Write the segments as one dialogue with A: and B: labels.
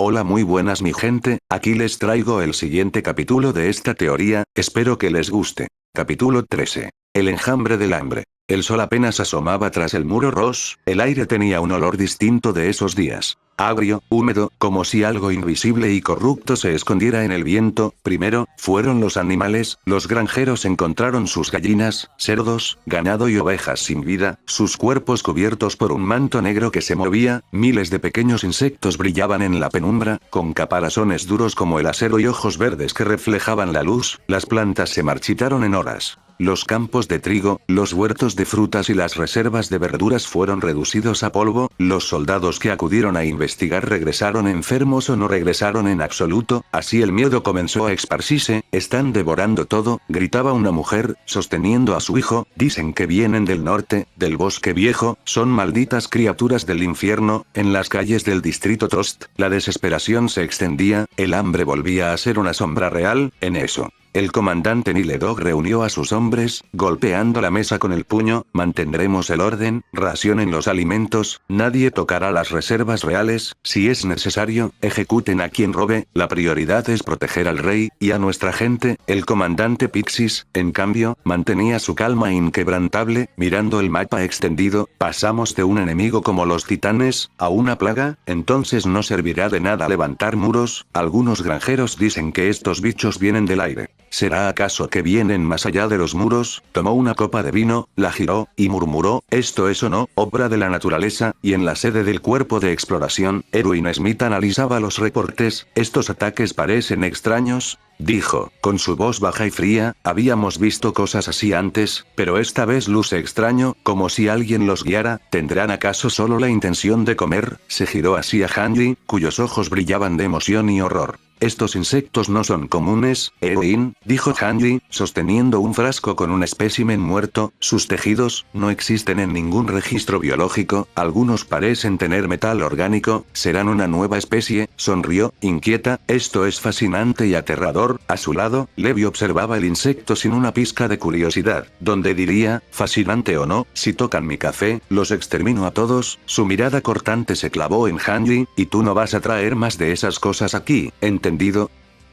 A: Hola, muy buenas mi gente, aquí les traigo el siguiente capítulo de esta teoría, espero que les guste. Capítulo 13. El enjambre del hambre. El sol apenas asomaba tras el muro Ross, el aire tenía un olor distinto de esos días. Agrio, húmedo, como si algo invisible y corrupto se escondiera en el viento. Primero, fueron los animales, los granjeros encontraron sus gallinas, cerdos, ganado y ovejas sin vida, sus cuerpos cubiertos por un manto negro que se movía, miles de pequeños insectos brillaban en la penumbra, con caparazones duros como el acero y ojos verdes que reflejaban la luz, las plantas se marchitaron en horas. Los campos de trigo, los huertos de frutas y las reservas de verduras fueron reducidos a polvo, los soldados que acudieron a investigar regresaron enfermos o no regresaron en absoluto, así el miedo comenzó a esparcirse. Están devorando todo, gritaba una mujer, sosteniendo a su hijo, dicen que vienen del norte, del bosque viejo, son malditas criaturas del infierno. En las calles del distrito Tost, la desesperación se extendía, el hambre volvía a ser una sombra real. En eso, el comandante Niledog reunió a sus hombres, golpeando la mesa con el puño. Mantendremos el orden, racionen los alimentos, nadie tocará las reservas reales, si es necesario, ejecuten a quien robe, la prioridad es proteger al rey, y a nuestra gente. El comandante Pixis, en cambio, mantenía su calma inquebrantable, mirando el mapa extendido. Pasamos de un enemigo como los titanes, a una plaga, entonces no servirá de nada levantar muros. Algunos granjeros dicen que estos bichos vienen del aire. ¿Será acaso que vienen más allá de los muros? Tomó una copa de vino, la giró, y murmuró, esto es o no, obra de la naturaleza. Y en la sede del cuerpo de exploración, Erwin Smith analizaba los reportes. Estos ataques parecen extraños, dijo, con su voz baja y fría, habíamos visto cosas así antes, pero esta vez luce extraño, como si alguien los guiara. ¿Tendrán acaso solo la intención de comer? Se giró hacia Hanji, cuyos ojos brillaban de emoción y horror. Estos insectos no son comunes, Erwin, dijo Hanji, sosteniendo un frasco con un espécimen muerto. Sus tejidos no existen en ningún registro biológico, algunos parecen tener metal orgánico. ¿Serán una nueva especie? Sonrió, inquieta. Esto es fascinante y aterrador. A su lado, Levi observaba el insecto sin una pizca de curiosidad. ¿Dónde diría, fascinante o no, si tocan mi café, los extermino a todos? Su mirada cortante se clavó en Hanji, y tú no vas a traer más de esas cosas aquí, ¿entendido?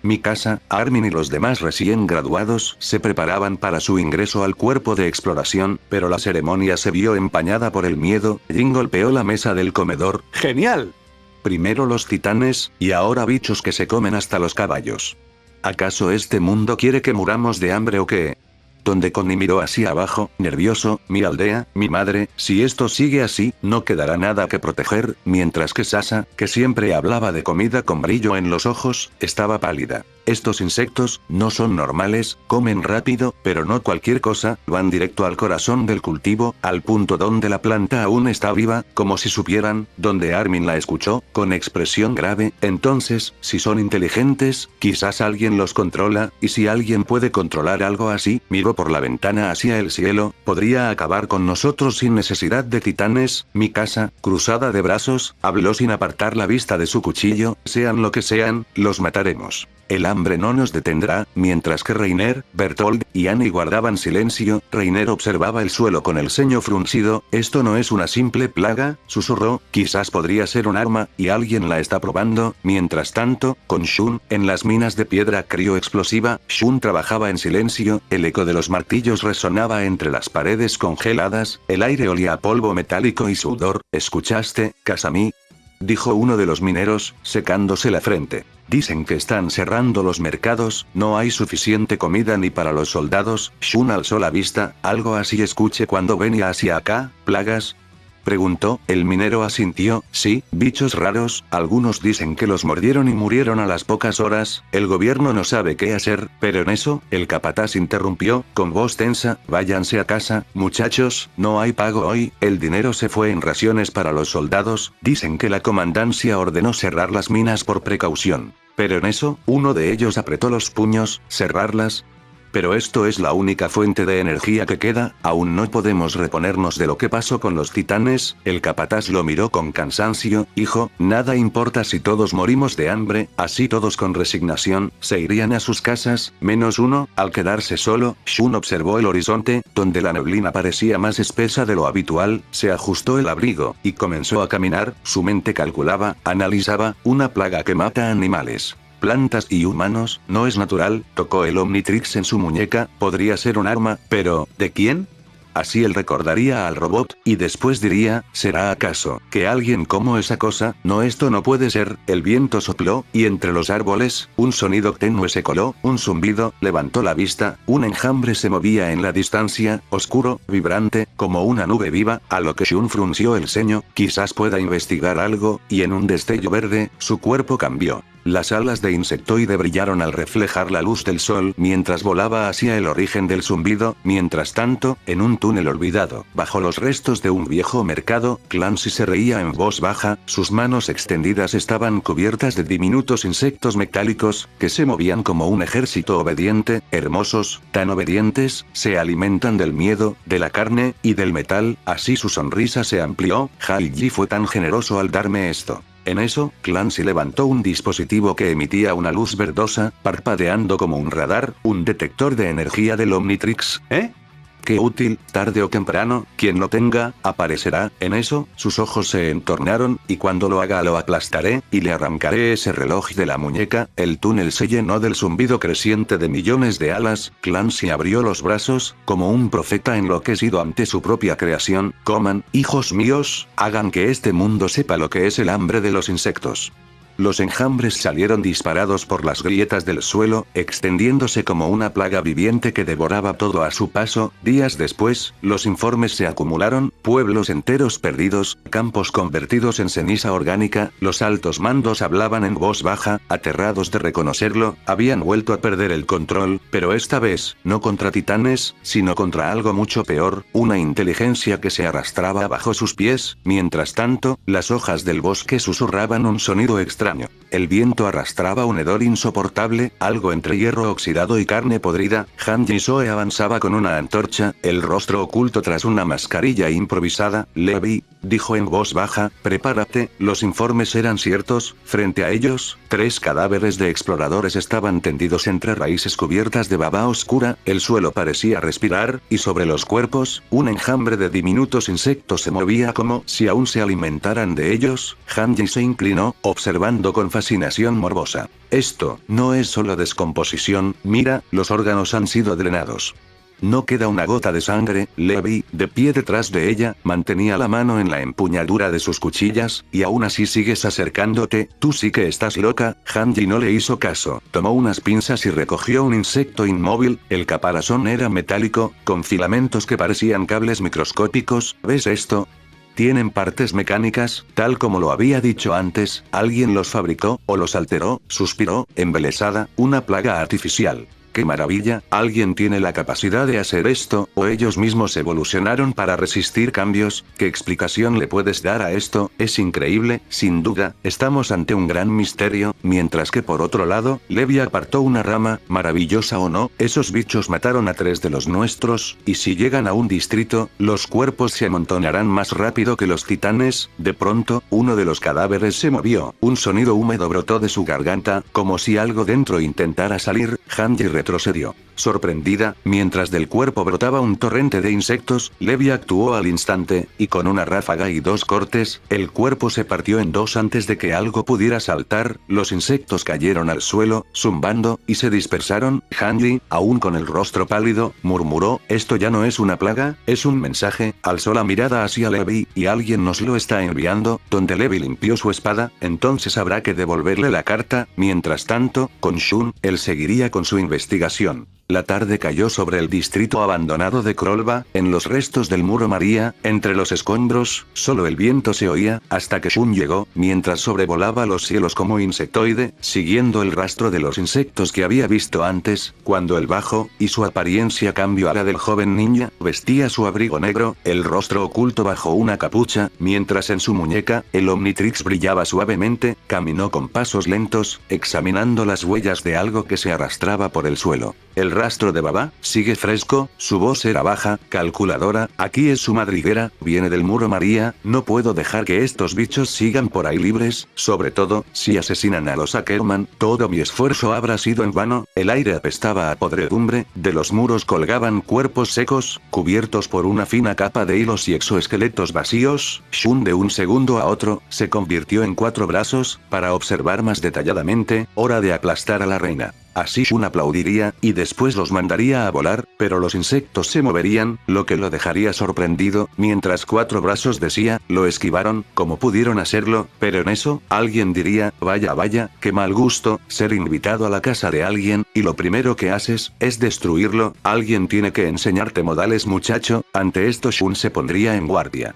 A: Mi casa, Armin y los demás recién graduados se preparaban para su ingreso al cuerpo de exploración, pero la ceremonia se vio empañada por el miedo. Jin golpeó la mesa del comedor. ¡Genial! Primero los titanes, y ahora bichos que se comen hasta los caballos. ¿Acaso este mundo quiere que muramos de hambre o qué? Donde Connie miró hacia abajo, nervioso, mi aldea, mi madre, si esto sigue así, no quedará nada que proteger, mientras que Sasa, que siempre hablaba de comida con brillo en los ojos, estaba pálida. Estos insectos, no son normales, comen rápido, pero no cualquier cosa, van directo al corazón del cultivo, al punto donde la planta aún está viva, como si supieran, donde Armin la escuchó, con expresión grave. Entonces, si son inteligentes, quizás alguien los controla, y si alguien puede controlar algo así, miró por la ventana hacia el cielo, podría acabar con nosotros sin necesidad de titanes. Mi casa, cruzada de brazos, habló sin apartar la vista de su cuchillo, sean lo que sean, los mataremos. El hambre no nos detendrá. Mientras que Reiner, Bertold y Annie guardaban silencio, Reiner observaba el suelo con el ceño fruncido. Esto no es una simple plaga, susurró, quizás podría ser un arma, y alguien la está probando. Mientras tanto, con Shun, en las minas de piedra crioexplosiva, Shun trabajaba en silencio, el eco de los martillos resonaba entre las paredes congeladas, el aire olía a polvo metálico y sudor. ¿Escuchaste, Kasami?, dijo uno de los mineros, secándose la frente. Dicen que están cerrando los mercados, no hay suficiente comida ni para los soldados. Shun alzó la vista, algo así escuché cuando venía hacia acá. ¿Plagas?, preguntó. El minero asintió, sí, bichos raros, algunos dicen que los mordieron y murieron a las pocas horas. El gobierno no sabe qué hacer, pero en eso, el capataz interrumpió, con voz tensa, váyanse a casa, muchachos, no hay pago hoy, el dinero se fue en raciones para los soldados. Dicen que la comandancia ordenó cerrar las minas por precaución. Pero en eso, uno de ellos apretó los puños. ¿Cerrarlas? Pero esto es la única fuente de energía que queda, aún no podemos reponernos de lo que pasó con los titanes. El capataz lo miró con cansancio. Hijo, nada importa si todos morimos de hambre, así todos con resignación, se irían a sus casas, menos uno. Al quedarse solo, Shun observó el horizonte, donde la neblina parecía más espesa de lo habitual, se ajustó el abrigo, y comenzó a caminar. Su mente calculaba, analizaba, una plaga que mata animales, plantas y humanos, no es natural. Tocó el Omnitrix en su muñeca, podría ser un arma, pero, ¿de quién? Así él recordaría al robot, y después diría, ¿será acaso que alguien como esa cosa? No, esto no puede ser. El viento sopló, y entre los árboles, un sonido tenue se coló, un zumbido. Levantó la vista, un enjambre se movía en la distancia, oscuro, vibrante, como una nube viva, a lo que Shun frunció el ceño, quizás pueda investigar algo, y en un destello verde, su cuerpo cambió. Las alas de insectoide brillaron al reflejar la luz del sol mientras volaba hacia el origen del zumbido. Mientras tanto, en un túnel olvidado, bajo los restos de un viejo mercado, Clancy se reía en voz baja, sus manos extendidas estaban cubiertas de diminutos insectos metálicos, que se movían como un ejército obediente, hermosos, tan obedientes, se alimentan del miedo, de la carne, y del metal. Así su sonrisa se amplió. Haiji fue tan generoso al darme esto. En eso, Clancy levantó un dispositivo que emitía una luz verdosa, parpadeando como un radar, un detector de energía del Omnitrix. ¿Eh? Qué útil, tarde o temprano, quien lo tenga, aparecerá. En eso, sus ojos se entornaron, y cuando lo haga lo aplastaré, y le arrancaré ese reloj de la muñeca. El túnel se llenó del zumbido creciente de millones de alas. Clancy abrió los brazos, como un profeta enloquecido ante su propia creación. Coman, hijos míos, hagan que este mundo sepa lo que es el hambre de los insectos. Los enjambres salieron disparados por las grietas del suelo, extendiéndose como una plaga viviente que devoraba todo a su paso. Días después, los informes se acumularon, pueblos enteros perdidos, campos convertidos en ceniza orgánica. Los altos mandos hablaban en voz baja, aterrados de reconocerlo, habían vuelto a perder el control, pero esta vez, no contra titanes, sino contra algo mucho peor, una inteligencia que se arrastraba bajo sus pies. Mientras tanto, las hojas del bosque susurraban un sonido extraño. El viento arrastraba un hedor insoportable, algo entre hierro oxidado y carne podrida. Han Jisoe avanzaba con una antorcha, el rostro oculto tras una mascarilla improvisada. Levi, dijo en voz baja, prepárate. Los informes eran ciertos. Frente a ellos, 3 cadáveres de exploradores estaban tendidos entre raíces cubiertas de baba oscura. El suelo parecía respirar, y sobre los cuerpos, un enjambre de diminutos insectos se movía como si aún se alimentaran de ellos. Hanji se inclinó, observando con fascinación morbosa. Esto no es solo descomposición, mira, los órganos han sido drenados. No queda una gota de sangre. Levi, de pie detrás de ella, mantenía la mano en la empuñadura de sus cuchillas, y aún así sigues acercándote. Tú sí que estás loca. Hanji no le hizo caso. Tomó unas pinzas y recogió un insecto inmóvil. El caparazón era metálico, con filamentos que parecían cables microscópicos. ¿Ves esto? Tienen partes mecánicas, tal como lo había dicho antes. Alguien los fabricó, o los alteró. Suspiró, embelesada, una plaga artificial. ¡Qué maravilla! Alguien tiene la capacidad de hacer esto, o ellos mismos evolucionaron para resistir cambios. ¿Qué explicación le puedes dar a esto? Es increíble, sin duda, estamos ante un gran misterio. Mientras que por otro lado, Levi apartó una rama. Maravillosa o no, esos bichos mataron a 3 de los nuestros, y si llegan a un distrito, los cuerpos se amontonarán más rápido que los titanes. De pronto, uno de los cadáveres se movió. Un sonido húmedo brotó de su garganta, como si algo dentro intentara salir. Hanji retrocedió. Sorprendida, mientras del cuerpo brotaba un torrente de insectos, Levi actuó al instante, y con una ráfaga y 2 cortes, el cuerpo se partió en 2 antes de que algo pudiera saltar. Los insectos cayeron al suelo, zumbando, y se dispersaron. Hanji, aún con el rostro pálido, murmuró, ¿esto ya no es una plaga? ¿Es un mensaje? Alzó la mirada hacia Levi, y alguien nos lo está enviando. Donde Levi limpió su espada, entonces habrá que devolverle la carta. Mientras tanto, con Shun, él seguiría con su investigación. La tarde cayó sobre el distrito abandonado de Krolba, en los restos del muro María, entre los escombros, solo el viento se oía, hasta que Shun llegó, mientras sobrevolaba los cielos como insectoide, siguiendo el rastro de los insectos que había visto antes. Cuando el bajo, y su apariencia cambió a la del joven ninja, vestía su abrigo negro, el rostro oculto bajo una capucha, mientras en su muñeca, el Omnitrix brillaba suavemente. Caminó con pasos lentos, examinando las huellas de algo que se arrastraba por el suelo. El rastro de Baba, sigue fresco, su voz era baja, calculadora, aquí es su madriguera, viene del muro María, no puedo dejar que estos bichos sigan por ahí libres, sobre todo, si asesinan a los Ackerman, todo mi esfuerzo habrá sido en vano, el aire apestaba a podredumbre, de los muros colgaban cuerpos secos, cubiertos por una fina capa de hilos y exoesqueletos vacíos, Shun de un segundo a otro, se convirtió en 4 brazos, para observar más detalladamente, hora de aplastar a la reina. Así Shun aplaudiría, y después los mandaría a volar, pero los insectos se moverían, lo que lo dejaría sorprendido, mientras 4 brazos decía, lo esquivaron, como pudieron hacerlo, pero en eso, alguien diría, vaya vaya, qué mal gusto, ser invitado a la casa de alguien, y lo primero que haces, es destruirlo, alguien tiene que enseñarte modales muchacho, ante esto Shun se pondría en guardia.